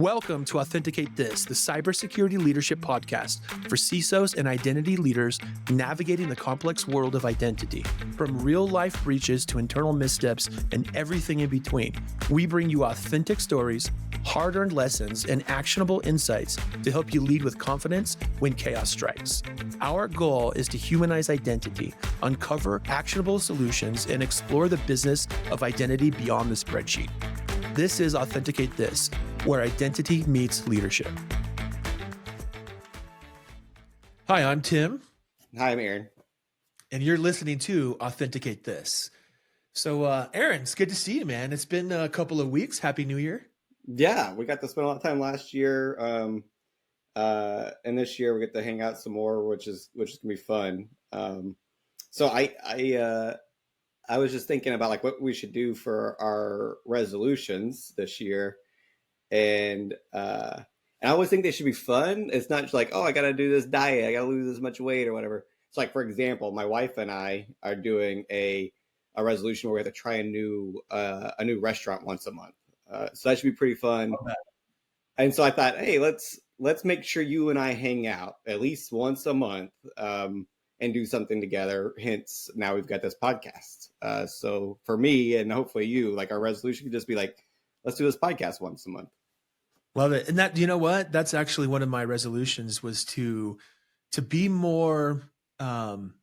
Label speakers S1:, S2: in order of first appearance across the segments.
S1: Welcome to Authenticate This, the cybersecurity leadership podcast for CISOs and identity leaders navigating the complex world of identity. From real-life breaches to internal missteps and everything in between, we bring you authentic stories, hard-earned lessons, and actionable insights to help you lead with confidence when chaos strikes. Our goal is to humanize identity, uncover actionable solutions, and explore the business of identity beyond the spreadsheet. This is Authenticate This, where identity meets leadership. Hi, I'm Tim.
S2: Hi, I'm Aaron.
S1: And you're listening to Authenticate This. So, Aaron, it's good to see you, man. It's been a couple of weeks. Happy New Year.
S2: Yeah, we got to spend a lot of time last year. And this year we get to hang out some more, which is gonna be fun. So I was just thinking about like what we should do for our resolutions this year. And I always think they should be fun. It's not just like, oh, I got to do this diet, I got to lose this much weight or whatever. It's like, for example, my wife and I are doing a resolution where we have to try a new restaurant once a month. So that should be pretty fun. Okay. And so I thought, hey, let's make sure you and I hang out at least once a month and do something together. Hence, now we've got this podcast. So for me and hopefully you, like our resolution could just be like, let's do this podcast once a month.
S1: Love it. And that, you know what? That's actually one of my resolutions was to be more I'm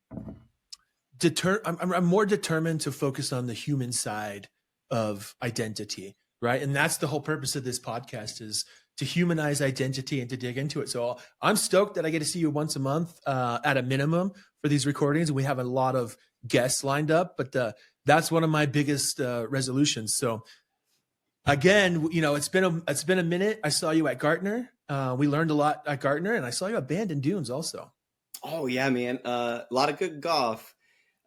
S1: more determined to focus on the human side of identity, right? And that's the whole purpose of this podcast, is to humanize identity and to dig into it. So I'm stoked that I get to see you once a month at a minimum for these recordings. And we have a lot of guests lined up, but that's one of my biggest resolutions. So again, you know, it's been a minute. I saw you at Gartner. We learned a lot at Gartner, and I saw you at Bandon Dunes also.
S2: Oh yeah, man. A lot of good golf.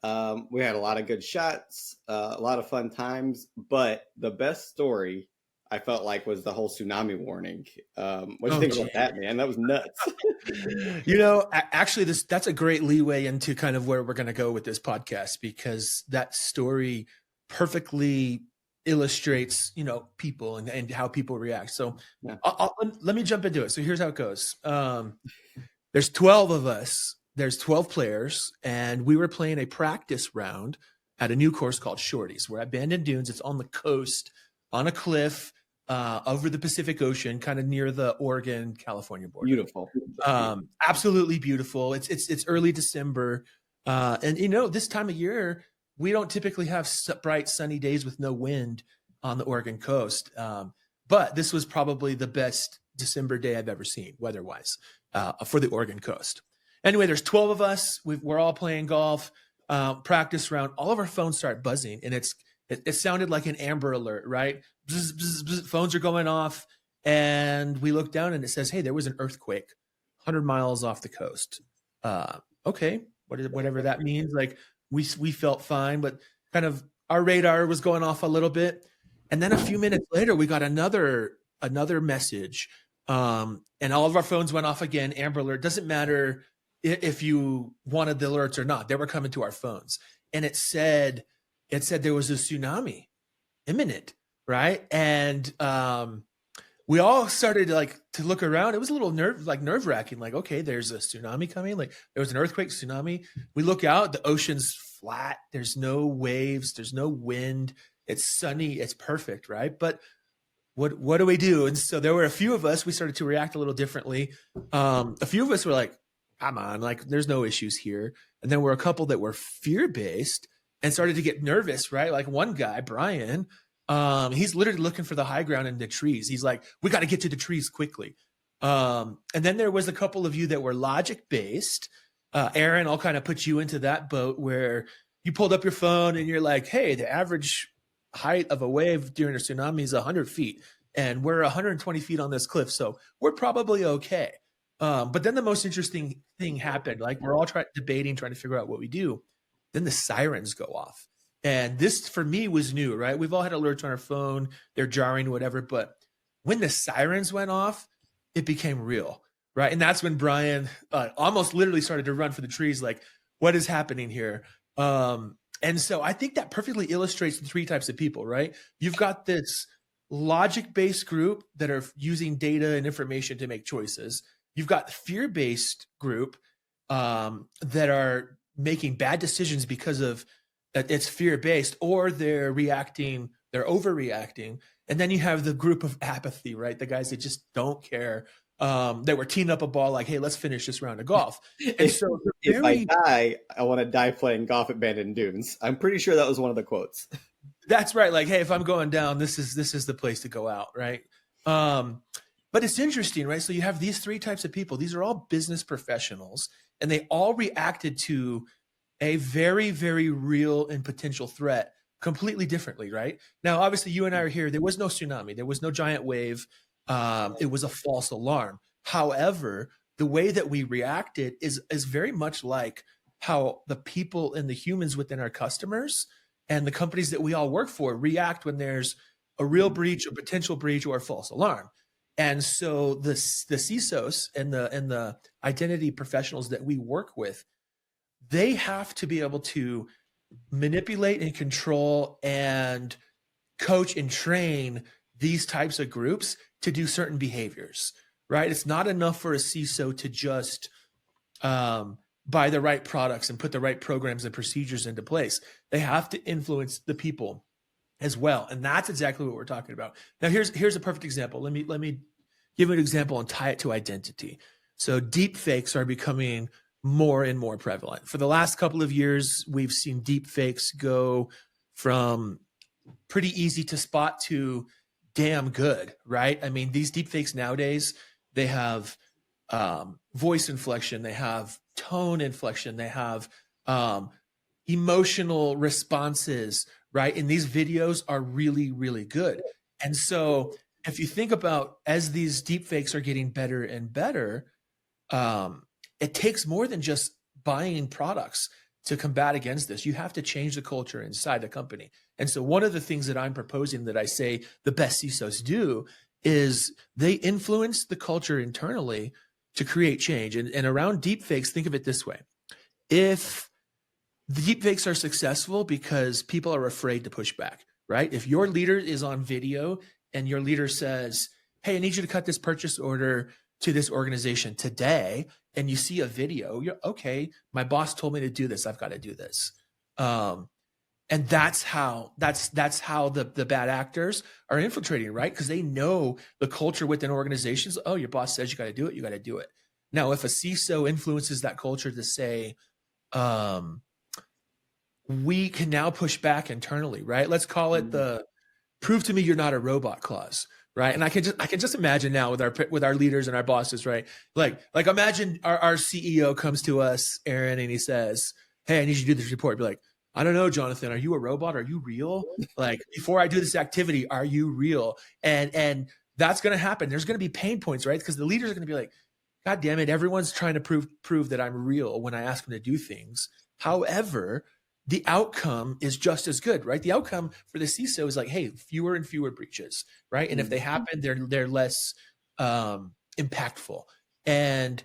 S2: We had a lot of good shots, a lot of fun times, but the best story I felt like was the whole tsunami warning. What do you think about that, man? That was nuts.
S1: You know, actually that's a great leeway into kind of where we're going to go with this podcast, because that story perfectly illustrates, you know, people and how people react. So yeah. Let me jump into it. So here's how it goes. There's 12 of us. There's 12 players, and we were playing a practice round at a new course called Shorties. We're at Bandon Dunes. It's on the coast, on a cliff, over the Pacific Ocean, kind of near the Oregon-California border.
S2: Beautiful.
S1: Absolutely beautiful. It's early December. And you know, this time of year, we don't typically have bright sunny days with no wind on the Oregon coast. But this was probably the best December day I've ever seen weather-wise for the Oregon coast. Anyway, there's 12 of us. We're all playing golf, practice round. All of our phones start buzzing, and it sounded like an Amber Alert, right? Bzz, bzz, bzz, phones are going off, and we look down, and it says, hey, there was an earthquake 100 miles off the coast. Okay, whatever that means. Like, we felt fine, but kind of our radar was going off a little bit. And then a few minutes later, we got another message, and all of our phones went off again. Amber Alert. Doesn't matter if you wanted the alerts or not, they were coming to our phones. And it said there was a tsunami imminent, right? And we all started to look around. It was a little nerve-wracking, like, okay, there's a tsunami coming. Like, there was an earthquake, tsunami. We look out, the ocean's flat. There's no waves. There's no wind. It's sunny. It's perfect, right? But what do we do? And so there were a few of us, we started to react a little differently. A few of us were like, come on, like, there's no issues here. And then we're a couple that were fear-based and started to get nervous, right? Like one guy, Brian, he's literally looking for the high ground in the trees. He's like, we got to get to the trees quickly. And then there was a couple of you that were logic-based. Aaron, I'll kind of put you into that boat where you pulled up your phone and you're like, hey, the average height of a wave during a tsunami is 100 feet. And we're 120 feet on this cliff, so we're probably okay. But then the most interesting thing happened. Like, we're all debating, trying to figure out what we do. Then the sirens go off. And this, for me, was new, right? We've all had alerts on our phone. They're jarring, whatever. But when the sirens went off, it became real, right? And that's when Brian almost literally started to run for the trees, like, what is happening here? And so I think that perfectly illustrates the three types of people, right? You've got this logic-based group that are using data and information to make choices. You've got the fear-based group that are making bad decisions because of it's fear-based, or they're overreacting. And then you have the group of apathy, right? The guys that just don't care. That were teeing up a ball like, hey, let's finish this round of golf. And so
S2: if I die, I want to die playing golf at Bandon Dunes. I'm pretty sure that was one of the quotes.
S1: That's right. Like, hey, if I'm going down, this is the place to go out, right? But it's interesting, right? So you have these three types of people. These are all business professionals, and they all reacted to a very, very real and potential threat completely differently, right? Now, obviously, you and I are here. There was no tsunami. There was no giant wave. It was a false alarm. However, the way that we reacted is very much like how the people and the humans within our customers and the companies that we all work for react when there's a real breach, a potential breach, or a false alarm. And so the CISOs and the identity professionals that we work with, they have to be able to manipulate and control and coach and train these types of groups to do certain behaviors, right? It's not enough for a CISO to just buy the right products and put the right programs and procedures into place. They have to influence the people as well. And that's exactly what we're talking about. Now, here's a perfect example. Let me give an example and tie it to identity. So deepfakes are becoming more and more prevalent. For the last couple of years, we've seen deepfakes go from pretty easy to spot to damn good, right? I mean, these deepfakes nowadays, they have voice inflection, they have tone inflection, they have emotional responses, right? And these videos are really, really good. And so if you think about as these deepfakes are getting better and better, it takes more than just buying products to combat against this. You have to change the culture inside the company. And so one of the things that I'm proposing that I say the best CISOs do is they influence the culture internally to create change. And around deepfakes, think of it this way. If the deepfakes are successful because people are afraid to push back, right? If your leader is on video and your leader says, hey, I need you to cut this purchase order to this organization today, and you see a video, you're okay, my boss told me to do this, I've got to do this. And that's how the bad actors are infiltrating, right? Because they know the culture within organizations. Oh, your boss says you got to do it, you got to do it. Now, if a CISO influences that culture to say, we can now push back internally, right? Let's call it the prove to me you're not a robot clause, right? And I can just imagine now with our leaders and our bosses, right? Like imagine our CEO comes to us, Aaron, and he says, hey, I need you to do this report. Be like, I don't know, Jonathan, are you a robot? Are you real? Like, before I do this activity, are you real? And that's going to happen. There's going to be pain points, right? Because the leaders are going to be like, God damn it, everyone's trying to prove that I'm real when I ask them to do things. However, the outcome is just as good, right? The outcome for the CISO is like, hey, fewer and fewer breaches, right? And if they happen, they're less impactful. And,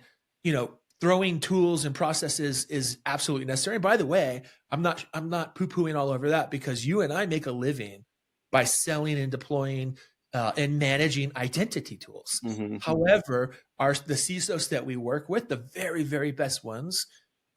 S1: throwing tools and processes is absolutely necessary. And by the way, I'm not poo-pooing all over that, because you and I make a living by selling and deploying and managing identity tools. Mm-hmm. However, the CISOs that we work with, the very, very best ones,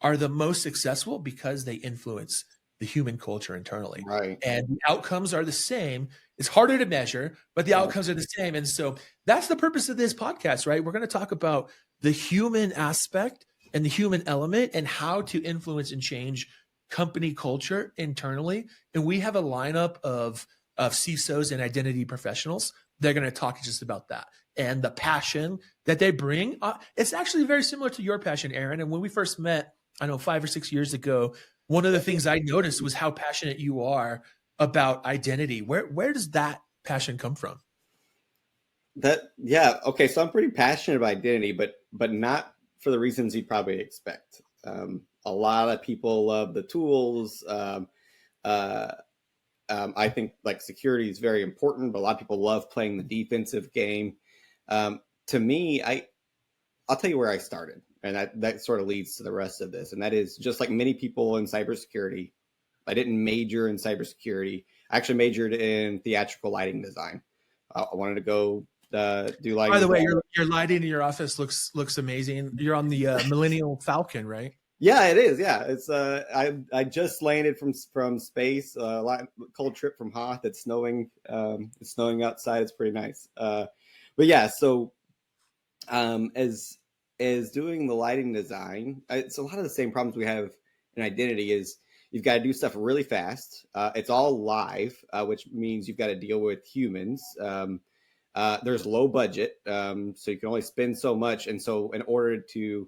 S1: are the most successful because they influence the human culture internally.
S2: Right.
S1: And the outcomes are the same. It's harder to measure, but the outcomes are the same. And so that's the purpose of this podcast, right? We're going to talk about the human aspect and the human element and how to influence and change company culture internally. And we have a lineup of CISOs and identity professionals. They're going to talk just about that. And the passion that they bring, it's actually very similar to your passion, Aaron. And when we first met, I know 5 or 6 years ago, one of the things I noticed was how passionate you are about identity. Where does that passion come from?
S2: Okay. So I'm pretty passionate about identity, but not for the reasons you'd probably expect. A lot of people love the tools. I think like security is very important, but a lot of people love playing the defensive game. To me, I'll tell you where I started. And that sort of leads to the rest of this. And that is, just like many people in cybersecurity, I didn't major in cybersecurity. I actually majored in theatrical lighting design. I wanted to go do lighting.
S1: By the way, your lighting in your office looks amazing. You're on the Millennial Falcon, right?
S2: Yeah, it is. Yeah, it's I just landed from space. Cold trip from Hoth. It's snowing. It's snowing outside. It's pretty nice. But yeah, so as doing the lighting design, it's a lot of the same problems we have in identity. Is you've got to do stuff really fast. It's all live, which means you've got to deal with humans. There's low budget, so you can only spend so much, and so in order to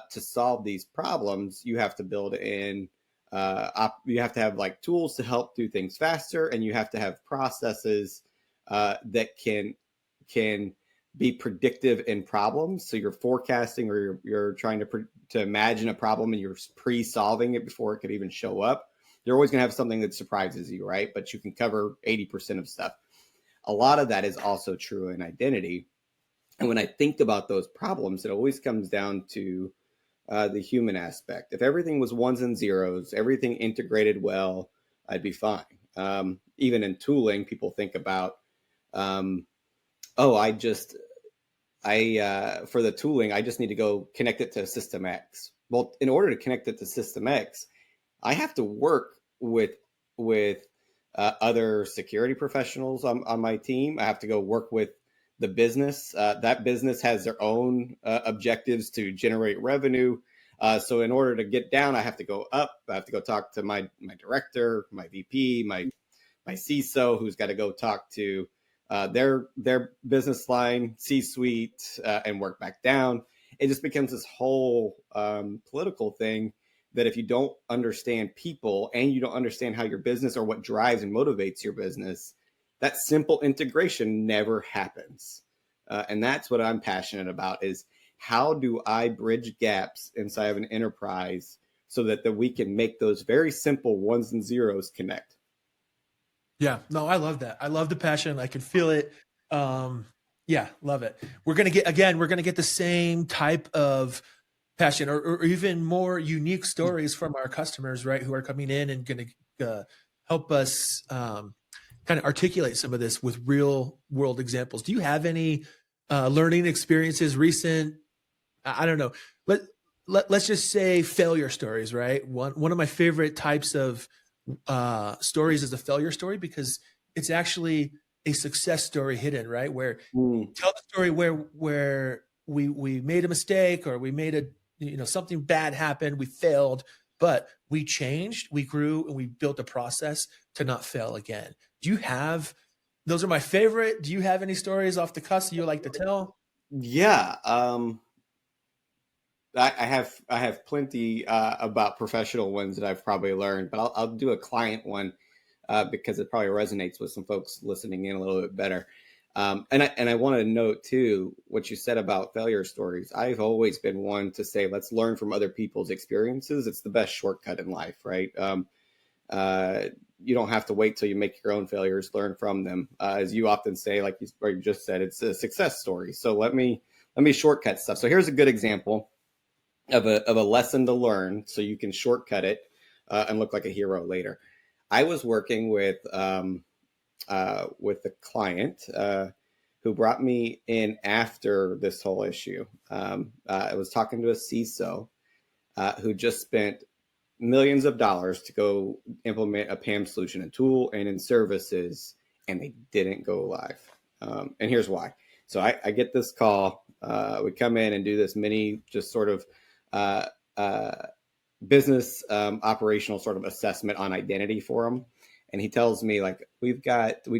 S2: solve these problems, you have to build in. You have to have like tools to help do things faster, and you have to have processes that can be predictive in problems. So you're forecasting, or you're trying to imagine a problem, and you're pre-solving it before it could even show up. You're always going to have something that surprises you, right? But you can cover 80% of stuff. A lot of that is also true in identity. And when I think about those problems, it always comes down to the human aspect. If everything was ones and zeros, everything integrated well, I'd be fine. Even in tooling, people think about, for the tooling, I just need to go connect it to system X. Well, in order to connect it to system X, I have to work with other security professionals on my team. I have to go work with the business. That business has their own objectives to generate revenue. So in order to get down, I have to go up. I have to go talk to my director, my VP, my CISO, who's got to go talk to their business line, C-suite, and work back down. It just becomes this whole political thing that if you don't understand people and you don't understand how your business or what drives and motivates your business, that simple integration never happens. And that's what I'm passionate about, is how do I bridge gaps inside of an enterprise so that we can make those very simple ones and zeros connect.
S1: Yeah, no, I love that. I love the passion. I can feel it. Yeah, love it. We're going to get the same type of passion or even more unique stories from our customers, right? Who are coming in and going to help us kind of articulate some of this with real world examples. Do you have any learning experiences recent? I don't know. Let's just say failure stories, right? One of my favorite types of stories is a failure story, because it's actually a success story hidden, right? Where tell the story where we made a mistake, or we made something bad happened, we failed, but we changed, we grew, and we built a process to not fail again. Do you have, those are my favorite. Do you have any stories off the cuff you like to tell?
S2: Yeah. I have plenty about professional ones that I've probably learned, but I'll do a client one because it probably resonates with some folks listening in a little bit better. And I want to note too what you said about failure stories. I've always been one to say, let's learn from other people's experiences. It's the best shortcut in life, right? You don't have to wait till you make your own failures. Learn from them, as you often say, like you just said, it's a success story. So let me shortcut stuff. So here's a good example of a lesson to learn, so you can shortcut it and look like a hero later. I was working with a client who brought me in after this whole issue. I was talking to a CISO who just spent millions of dollars to go implement a PAM solution, a tool, and in services, and they didn't go live. And here's why. So I get this call. We come in and do this mini, just sort of business operational sort of assessment on identity for them. And he tells me, like, we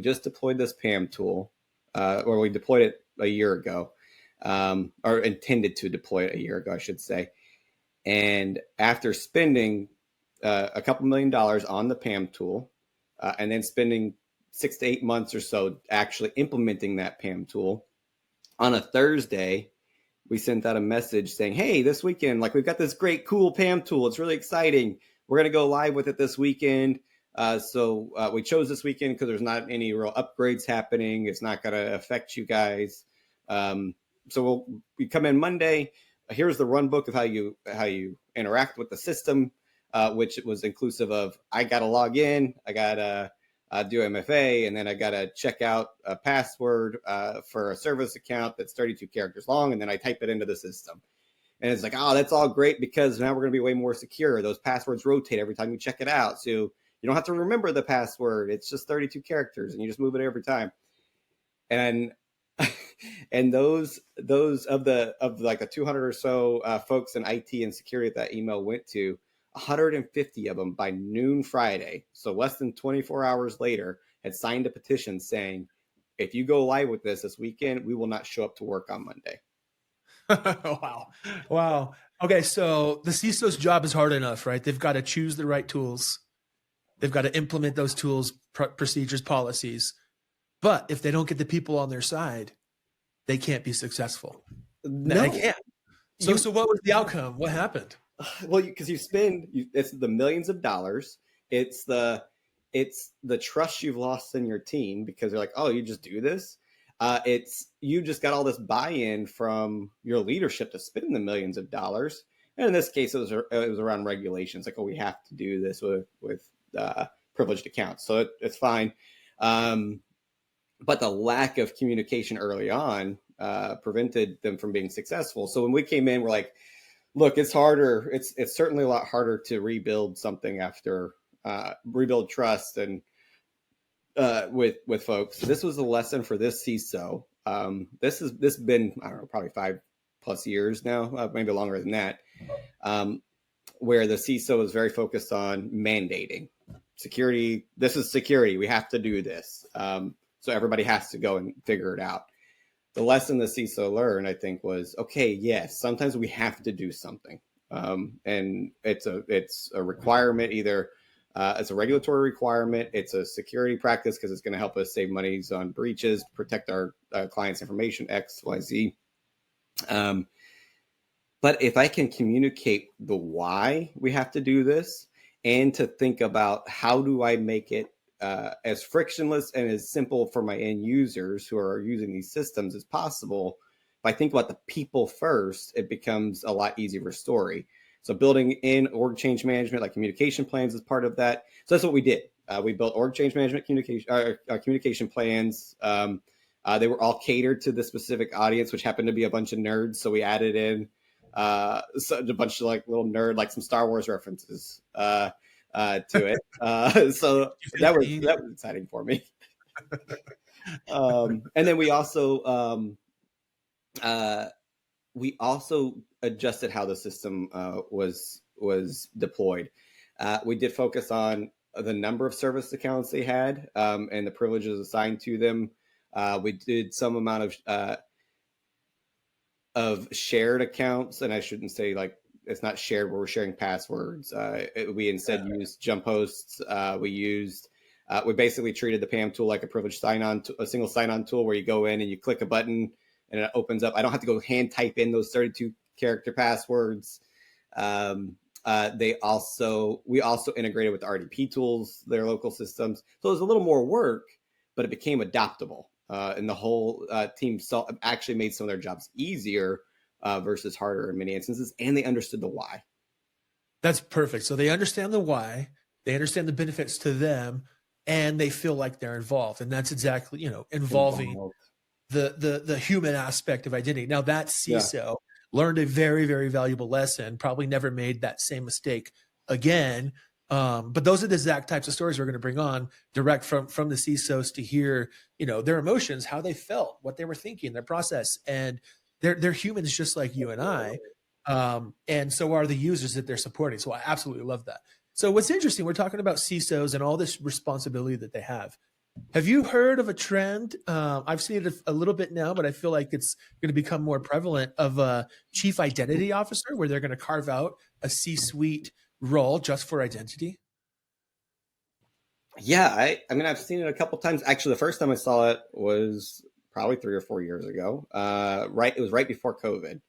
S2: just deployed this PAM tool, or we deployed it a year ago, or intended to deploy it a year ago, I should say. And after spending a couple $1 million on the PAM tool, and then spending 6 to 8 months or so actually implementing that PAM tool, on a Thursday, we sent out a message saying, hey, this weekend, like, we've got this great, cool PAM tool. It's really exciting. We're going to go live with it this weekend. So we chose this weekend because there's not any real upgrades happening. It's not going to affect you guys. So we come in Monday. Here's the run book of how you interact with the system, which was inclusive of, I got to log in. I got to do MFA, and then I got to check out a password for a service account that's 32 characters long, and then I type it into the system. And it's like, oh, that's all great because now we're going to be way more secure. Those passwords rotate every time you check it out. So you don't have to remember the password. It's just 32 characters and you just move it every time. And and those of like the 200 or so folks in IT and security that email went to, 150 of them by noon Friday, so less than 24 hours later, had signed a petition saying, if you go live with this weekend, we will not show up to work on Monday.
S1: Wow. Okay, so the CISO's job is hard enough, right? They've got to choose the right tools. They've got to implement those tools, procedures, policies. But if they don't get the people on their side, they can't be successful.
S2: No,
S1: they can't. So what was the outcome? What happened?
S2: Well, because it's the millions of dollars. It's the trust you've lost in your team because they're like, oh, you just do this. It's you just got all this buy-in from your leadership to spend the millions of dollars. And in this case, it was around regulations, like, oh, we have to do this with privileged accounts, so it's fine. But the lack of communication early on prevented them from being successful. So when we came in, we're like, look, it's harder. It's certainly a lot harder to rebuild something after rebuild trust and with folks. This was a lesson for this CISO. This has been, I don't know, probably 5+ years now, maybe longer than that, where the CISO is very focused on mandating security. This is security. We have to do this. So everybody has to go and figure it out. The lesson the CISO learned, I think, was, okay, yes, sometimes we have to do something. And it's a requirement, either it's a regulatory requirement, it's a security practice because it's going to help us save monies on breaches, protect our clients' information, X, Y, Z. But if I can communicate the why we have to do this and to think about how do I make it as frictionless and as simple for my end users who are using these systems as possible. If I think about the people first, it becomes a lot easier story. So building in org change management, like communication plans, is part of that. So that's what we did. We built org change management communication plans. They were all catered to the specific audience, which happened to be a bunch of nerds. So we added in a bunch of like little nerd, like some Star Wars references to it. So that was exciting for me. And then we also adjusted how the system was deployed. We did focus on the number of service accounts they had and the privileges assigned to them. We did some amount of shared accounts, and I shouldn't say like it's not shared where we're sharing passwords. We instead used jump hosts. We basically treated the PAM tool like a privileged sign-on, a single sign-on tool where you go in and you click a button and it opens up. I don't have to go hand type in those 32 character passwords. We also integrated with the RDP tools, their local systems. So it was a little more work, but it became adoptable. And the whole team actually made some of their jobs easier versus harder in many instances. And they understood the why.
S1: That's perfect. So they understand the why, they understand the benefits to them, and they feel like they're involved. And that's exactly, involving the human aspect of identity. Now that CISO learned a very, very valuable lesson, probably never made that same mistake again. But those are the exact types of stories we're going to bring on direct from the CISOs to hear, their emotions, how they felt, what they were thinking, their process. And they're humans just like you and I. And so are the users that they're supporting. So I absolutely love that. So what's interesting, we're talking about CISOs and all this responsibility that they have. Have you heard of a trend? I've seen it a little bit now, but I feel like it's going to become more prevalent, of a chief identity officer, where they're going to carve out a C-suite role just for identity.
S2: Yeah, I mean, I've seen it a couple times. Actually, the first time I saw it was probably 3 or 4 years ago. It was right before COVID.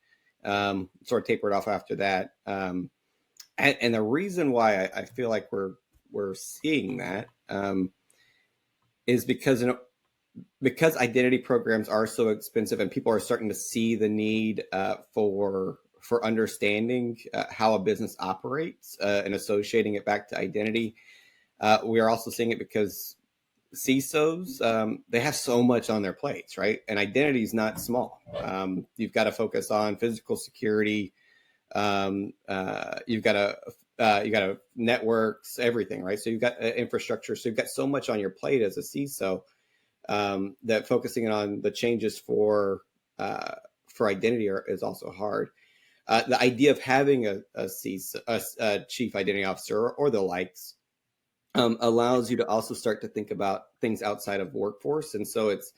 S2: Sort of tapered off after that. And the reason why I feel like we're seeing that is because identity programs are so expensive, and people are starting to see the need for understanding how a business operates and associating it back to identity. We are also seeing it because CISOs, they have so much on their plates, right? And identity is not small. You've got to focus on physical security. You've got to networks, everything, right? So you've got infrastructure. So you've got so much on your plate as a CISO, that focusing on the changes for identity is also hard. The idea of having a CISO, a chief identity officer or the likes, allows you to also start to think about things outside of workforce. And so it's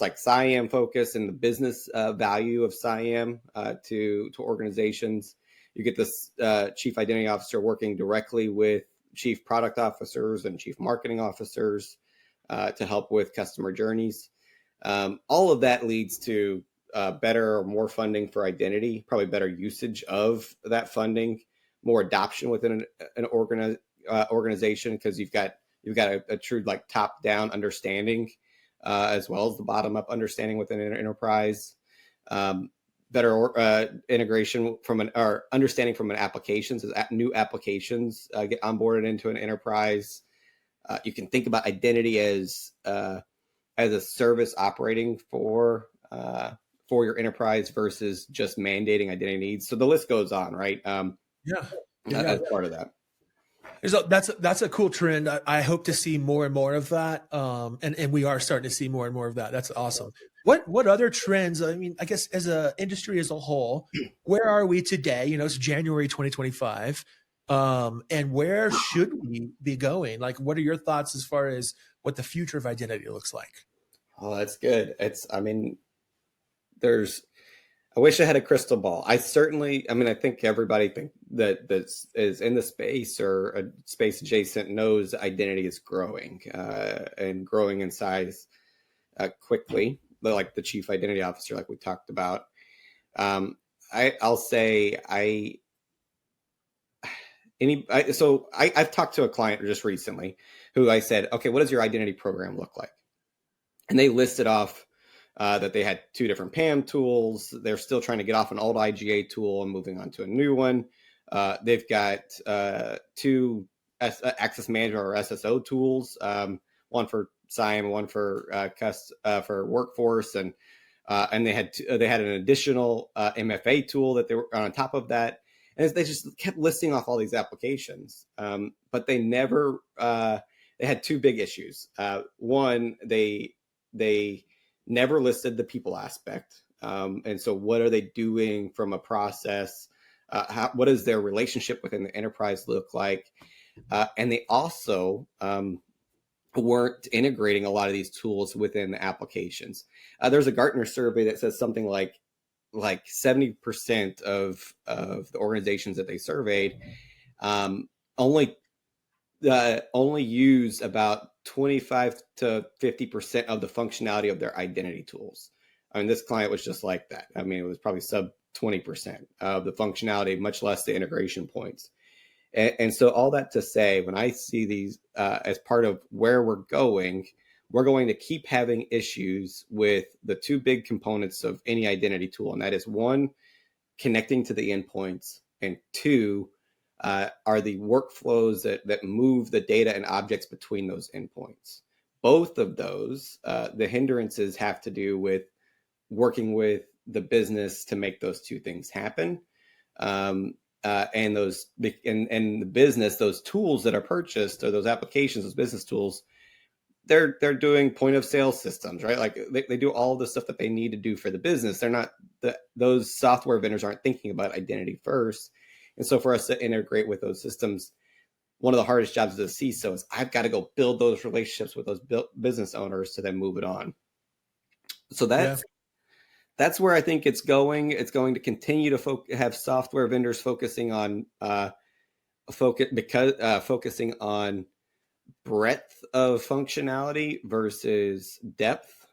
S2: like SIAM focus and the business value of SIAM to organizations. You get this chief identity officer working directly with chief product officers and chief marketing officers to help with customer journeys. All of that leads to better or more funding for identity, probably better usage of that funding, more adoption within an organization, because you've got a true like top down understanding as well as the bottom up understanding within an enterprise. Better integration or understanding from an applications as new applications get onboarded into an enterprise. You can think about identity as a service operating for your enterprise versus just mandating identity needs. So the list goes on, right? As part of that.
S1: That's a cool trend. I hope to see more and more of that. And we are starting to see more and more of that. That's awesome. What other trends? I mean, I guess as a industry as a whole, where are we today? It's January 2025. And where should we be going? Like, what are your thoughts as far as what the future of identity looks like?
S2: Oh, that's good. I wish I had a crystal ball. I think everybody that is in the space or a space adjacent knows identity is growing and growing in size quickly, like the chief identity officer, like we talked about. I'll say I've talked to a client just recently who I said, okay, what does your identity program look like? And they listed off that they had 2 different PAM tools. They're still trying to get off an old IGA tool and moving on to a new one. They've got 2 access management or SSO tools, one for SIAM, one for workforce, and they had an additional MFA tool that they were on top of that. And they just kept listing off all these applications, but they never. They had 2 big issues. One, they never listed the people aspect. And so what are they doing from a process? What does their relationship within the enterprise look like? And they also weren't integrating a lot of these tools within the applications. There's a Gartner survey that says something like 70% of the organizations that they surveyed only use about 25 to 50% of the functionality of their identity tools. I mean, this client was just like that. I mean, it was probably sub 20% of the functionality, much less the integration points. And so all that to say, when I see these as part of where we're going to keep having issues with the 2 big components of any identity tool. And that is 1, connecting to the endpoints, and 2, are the workflows that move the data and objects between those endpoints. Both of those, the hindrances have to do with working with the business to make those 2 things happen. And the business, those tools that are purchased, or those applications, those business tools, they're doing point of sale systems, right? Like they do all the stuff that they need to do for the business. They're not those software vendors aren't thinking about identity first. And so for us to integrate with those systems, one of the hardest jobs as a CISO is I've got to go build those relationships with those business owners to then move it on. So that's where I think it's going. It's going to continue to have software vendors focusing on focusing on breadth of functionality versus depth,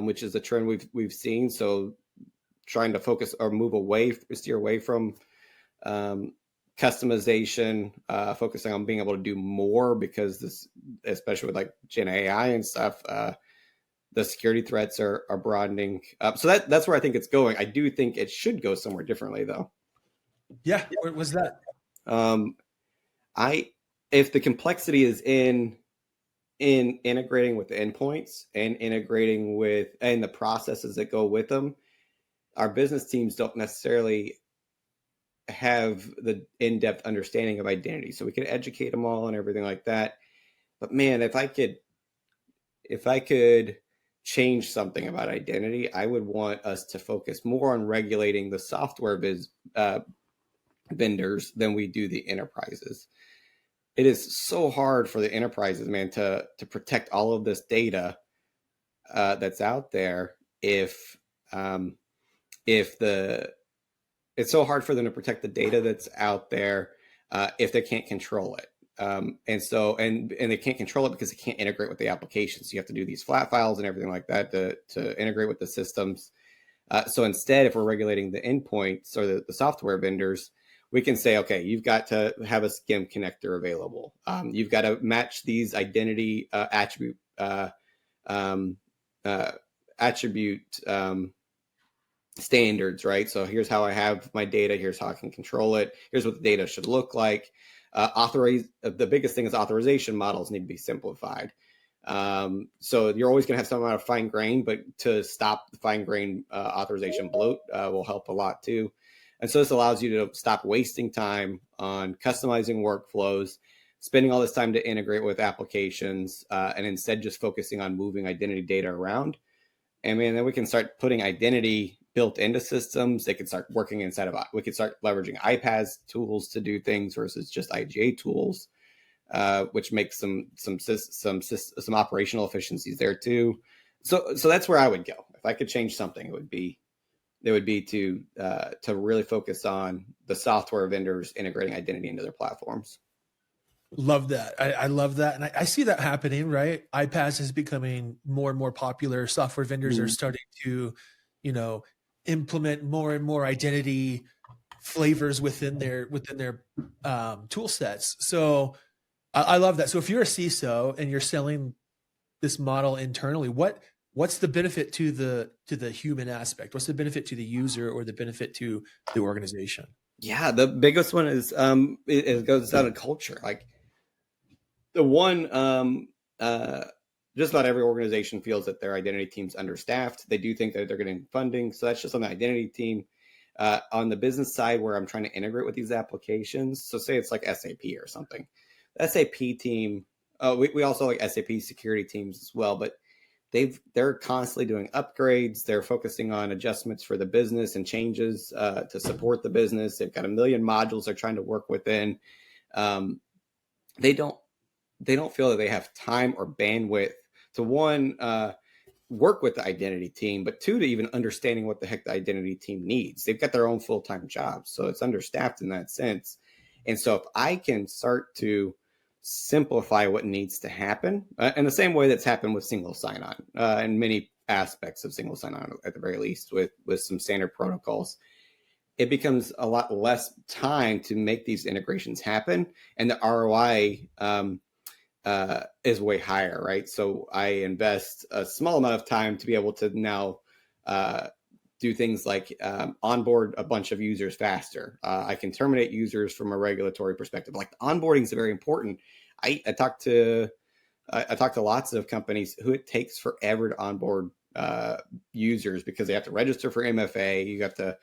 S2: which is a trend we've seen. So trying to focus or steer away from customization, focusing on being able to do more, because this, especially with like Gen AI and stuff, the security threats are broadening. So that's where I think it's going. I do think it should go somewhere differently, though.
S1: Yeah, where was that?
S2: If the complexity is in in integrating with the endpoints and integrating with and the processes that go with them, our business teams don't necessarily have the in-depth understanding of identity. So we can educate them all and everything like that. But man, if I could change something about identity, I would want us to focus more on regulating the software vendors than we do the enterprises. It is so hard for the enterprises, man, to protect all of this data that's out there. If the It's so hard for them to protect the data that's out there if they can't control it. And they can't control it because they can't integrate with the applications. So you have to do these flat files and everything like that to integrate with the systems. So instead, if we're regulating the endpoints or the software vendors, we can say, okay, you've got to have a SCIM connector available. You've got to match these identity attribute standards, right? So here's how I have my data. Here's how I can control it. Here's what the data should look like. The biggest thing is authorization models need to be simplified. So you're always going to have some amount of fine grain, but to stop the fine grain authorization bloat will help a lot too. And so this allows you to stop wasting time on customizing workflows, spending all this time to integrate with applications, and instead just focusing on moving identity data around. And then we can start putting identity built into systems. They can start working inside of, we can start leveraging iPaaS tools to do things versus just IGA tools, which makes some operational efficiencies there too. So that's where I would go. If I could change something, it would be to really focus on the software vendors integrating identity into their platforms.
S1: Love that. I love that. And I see that happening, right? iPaaS is becoming more and more popular. Software vendors are starting to, implement more and more identity flavors within their tool sets. So I love that. So if you're a CISO and you're selling this model internally, what's the benefit to the human aspect? What's the benefit to the user or the benefit to the organization?
S2: Yeah, the biggest one is it goes down to culture. Like the one just about every organization feels that their identity team's understaffed. They do think that they're getting funding. So that's just on the identity team. On the business side, where I'm trying to integrate with these applications. So say it's like SAP or something. The SAP team, we also like SAP security teams as well, but they're constantly doing upgrades. They're focusing on adjustments for the business and changes to support the business. They've got a million modules they're trying to work within. They don't feel that they have time or bandwidth to one, work with the identity team, but two, to even understanding what the heck the identity team needs. They've got their own full-time jobs, so it's understaffed in that sense. And so if I can start to simplify what needs to happen in the same way that's happened with single sign-on and many aspects of single sign-on, at the very least, with some standard protocols, it becomes a lot less time to make these integrations happen, and the ROI is way higher, right? So I invest a small amount of time to be able to now do things like onboard a bunch of users faster. I can terminate users from a regulatory perspective. Like onboarding is very important. I talk to lots of companies who it takes forever to onboard users because they have to register for MFA. You have to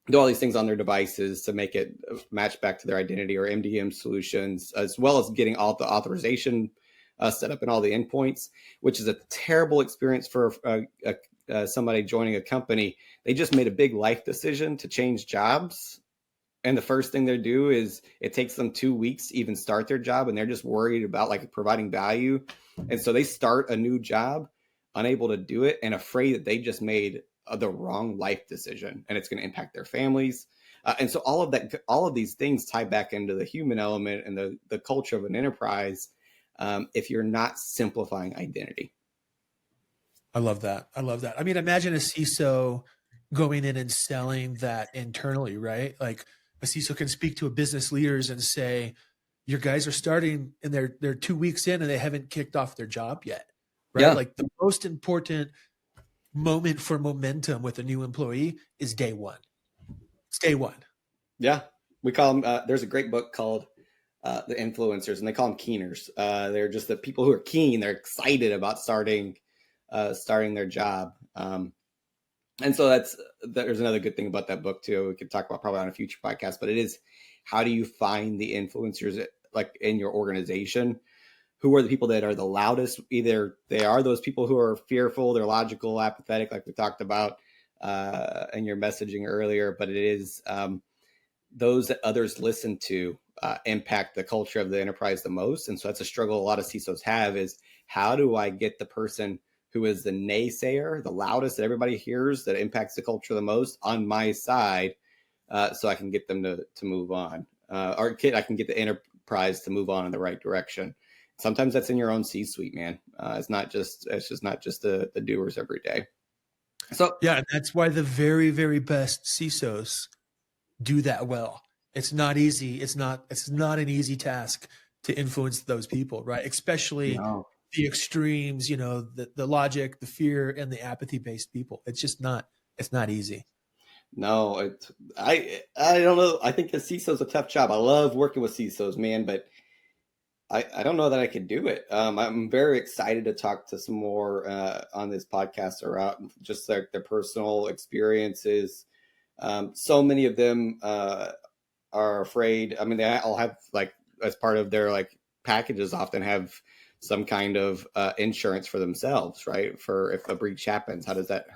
S2: do all these things on their devices to make it match back to their identity or MDM solutions, as well as getting all the authorization set up and all the endpoints, which is a terrible experience for somebody joining a company. They just made a big life decision to change jobs. And the first thing they do is it takes them 2 weeks to even start their job. And they're just worried about like providing value. And so they start a new job, unable to do it and afraid that they just made the wrong life decision and it's going to impact their families. And so all of these things tie back into the human element and the culture of an enterprise if you're not simplifying identity.
S1: I love that. I mean, imagine a CISO going in and selling that internally, right? Like a CISO can speak to a business leaders and say, your guys are starting and they're 2 weeks in and they haven't kicked off their job yet, right?
S2: Yeah.
S1: Like the most important moment for momentum with a new employee is day one. It's day one.
S2: Yeah. We call them, there's a great book called the influencers, and they call them keeners. They're just the people who are keen. They're excited about starting their job. And so there's another good thing about that book too. We could talk about probably on a future podcast, but it is, how do you find the influencers like in your organization? Who are the people that are the loudest? Either they are those people who are fearful, they're logical, apathetic, like we talked about in your messaging earlier, but it is those that others listen to impact the culture of the enterprise the most. And so that's a struggle a lot of CISOs have, is how do I get the person who is the naysayer, the loudest that everybody hears, that impacts the culture the most, on my side, so I can get them to move on, or I can get the enterprise to move on in the right direction. Sometimes that's in your own C-suite, man. It's just not just the doers every day. So
S1: Yeah, and that's why the very, very best CISOs do that well. It's not easy. It's not an easy task to influence those people, right? Especially the extremes, the logic, the fear, and the apathy-based people. It's not easy.
S2: No, I don't know. I think the CISO is a tough job. I love working with CISOs, man, but I don't know that I could do it. I'm very excited to talk to some more on this podcast around just their personal experiences. So many of them are afraid. I mean, they all have, like, as part of their like packages, often have some kind of insurance for themselves, right? For if a breach happens, how does that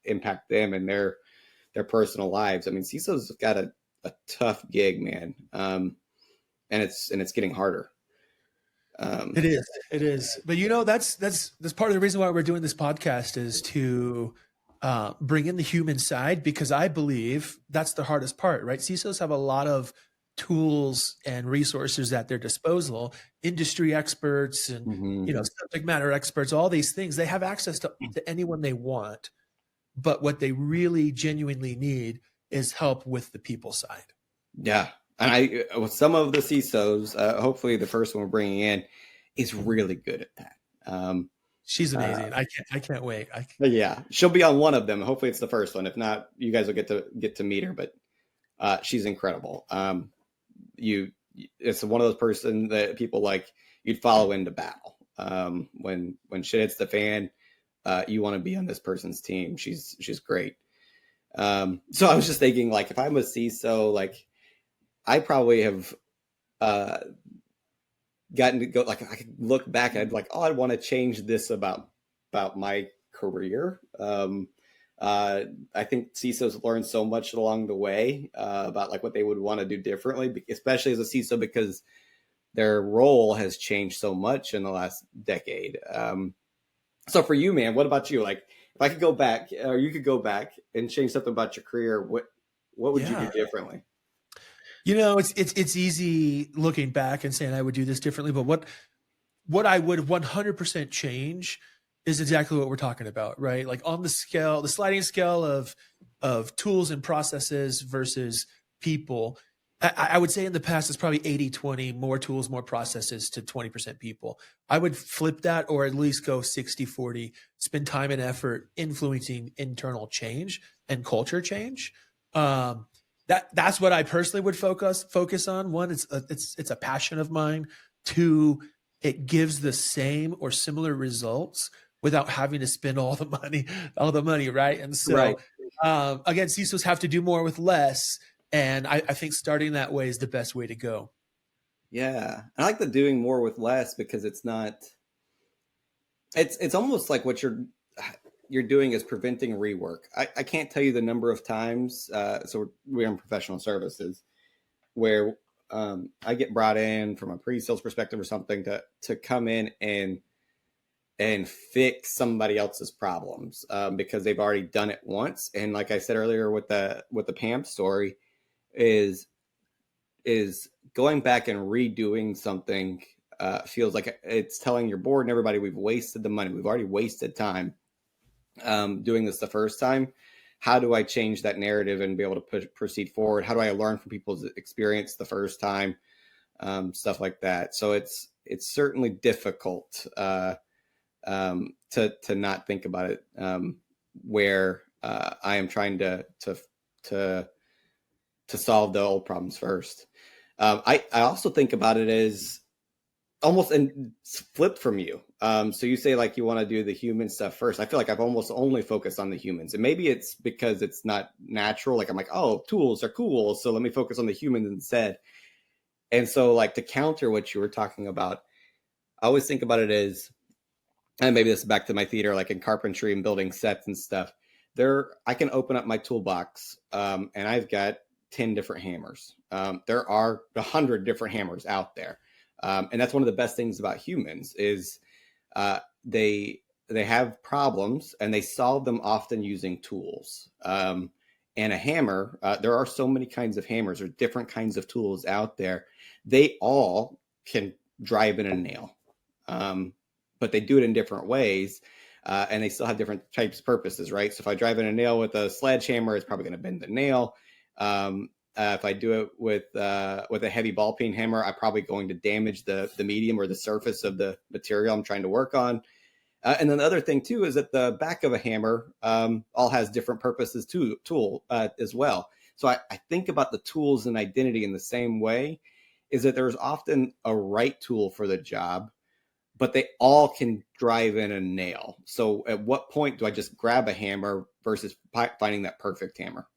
S2: impact them and their personal lives? I mean, CISOs have got a tough gig, man, and it's getting harder.
S1: It is. But that's part of the reason why we're doing this podcast, is to bring in the human side, because I believe that's the hardest part, right? CISOs have a lot of tools and resources at their disposal, industry experts and subject matter experts, all these things. They have access to anyone they want, but what they really genuinely need is help with the people side.
S2: Yeah. And with some of the CISOs, hopefully the first one we're bringing in is really good at that.
S1: She's amazing. I can't wait.
S2: Yeah, she'll be on one of them. Hopefully it's the first one. If not, you guys will get to meet her, but she's incredible. It's one of those person that people like you'd follow into battle. When shit hits the fan, you want to be on this person's team. She's great. So I was just thinking, like, if I'm a CISO, like, I probably have gotten to go, like, I could look back and I'd like, I want to change this about my career. I think CISOs learn so much along the way about like what they would want to do differently, especially as a CISO, because their role has changed so much in the last decade. So for you, man, what about you? Like, if I could go back, or you could go back and change something about your career, what would you do differently?
S1: It's easy looking back and saying I would do this differently, but what I would 100% change is exactly what we're talking about, right? Like, on the sliding scale of tools and processes versus people, I would say in the past it's probably 80-20, more tools, more processes to 20% people. I would flip that, or at least go 60-40, spend time and effort influencing internal change and culture change. That's what I personally would focus on. One, it's a passion of mine. Two, it gives the same or similar results without having to spend all the money, right? And so,
S2: right.
S1: Again, CISOs have to do more with less, and I think starting that way is the best way to go.
S2: Yeah, I like the doing more with less, because it's almost like what you're doing is preventing rework. I can't tell you the number of times. So we're in professional services where I get brought in from a pre-sales perspective or something to come in and fix somebody else's problems because they've already done it once. And like I said earlier with the PAMP story, is going back and redoing something feels like it's telling your board and everybody, we've wasted the money. We've already wasted time doing this the first time. How do I change that narrative and be able to proceed forward? How do I learn from people's experience the first time? Stuff like that. So it's certainly difficult to not think about it where I am trying to solve the old problems first. I also think about it as almost flipped from you. So you say like you want to do the human stuff first. I feel like I've almost only focused on the humans, and maybe it's because it's not natural. Like I'm like, oh, tools are cool, so let me focus on the humans instead. And so like to counter what you were talking about, I always think about it as, and maybe this is back to my theater, like in carpentry and building sets and stuff. I can open up my toolbox, and I've got 10 different hammers. There are 100 different hammers out there. And that's one of the best things about humans is they have problems and they solve them often using tools. And a hammer, there are so many kinds of hammers or different kinds of tools out there. They all can drive in a nail, but they do it in different ways. And they still have different types of purposes, right? So if I drive in a nail with a sledgehammer, it's probably going to bend the nail. If I do it with a heavy ball peen hammer, I'm probably going to damage the medium or the surface of the material I'm trying to work on. And then the other thing too is that the back of a hammer all has different purposes tool as well. So I think about the tools and identity in the same way, is that there's often a right tool for the job, but they all can drive in a nail. So at what point do I just grab a hammer versus finding that perfect hammer?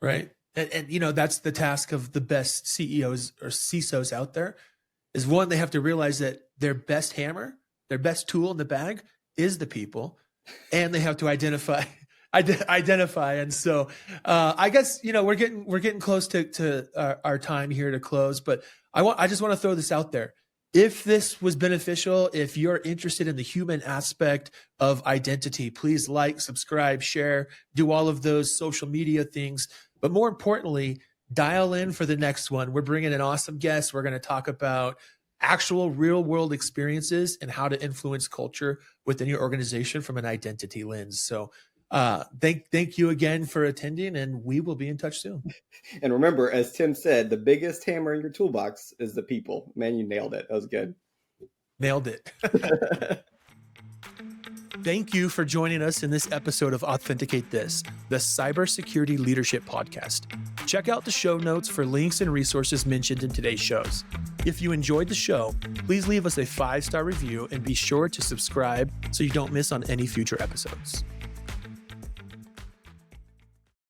S1: Right. And you know, that's the task of the best CEOs or CISOs out there, is one, they have to realize that their best hammer, their best tool in the bag is the people, and they have to identify. And so I guess, you know, we're getting close to our time here to close, but I just want to throw this out there. If this was beneficial, if you're interested in the human aspect of identity, please like, subscribe, share, do all of those social media things. But more importantly, dial in for the next one. We're bringing an awesome guest. We're going to talk about actual real world experiences and how to influence culture within your organization from an identity lens. So thank you again for attending, and we will be in touch soon.
S2: And remember, as Tim said, the biggest hammer in your toolbox is the people. Man, you nailed it. That was good.
S1: Nailed it. Thank you for joining us in this episode of Authenticate This, the Cybersecurity Leadership Podcast. Check out the show notes for links and resources mentioned in today's shows. If you enjoyed the show, please leave us a 5-star review and be sure to subscribe so you don't miss on any future episodes.